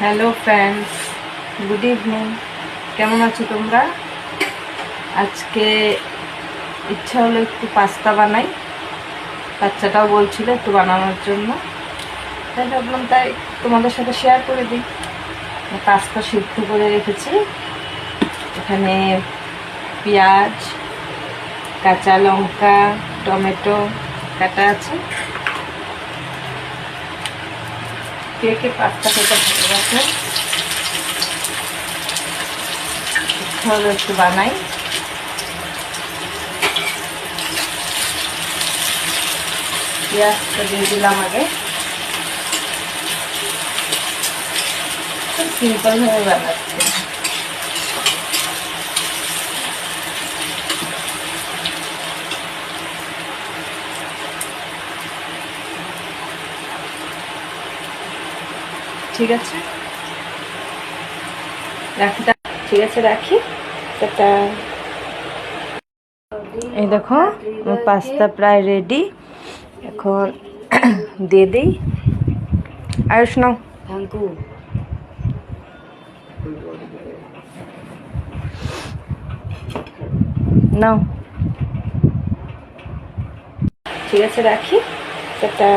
Hello friends, good evening. কেমন আছো তোমরা? আজকে ইচ্ছা হলো একটু পাস্তা বানাই। বাচ্চাটাও বলছিল একটু বানানোর জন্য, তাই ভাবলাম তাই তোমাদের সাথে শেয়ার করে দিই। পাস্তা সিদ্ধ করে রেখেছি। এখানে পেঁয়াজ, কাঁচা লঙ্কা, টমেটো কাটা আছে। কে কে পাস্তা খেতে ভালোবাসে? তাহলে একটু বানাই। পেঁয়াজটা দিয়ে দিলাম আগে। খুব সিম্পল ভাবে বানাচ্ছি। ঠিক আছে, রাখি। ঠিক আছে, রাখি। এটা এই দেখো, আমার পাস্তা প্রায় রেডি। এখন দিয়ে দিই। আয়ুষ নাও। নাও, ঠিক আছে, রাখি। এটা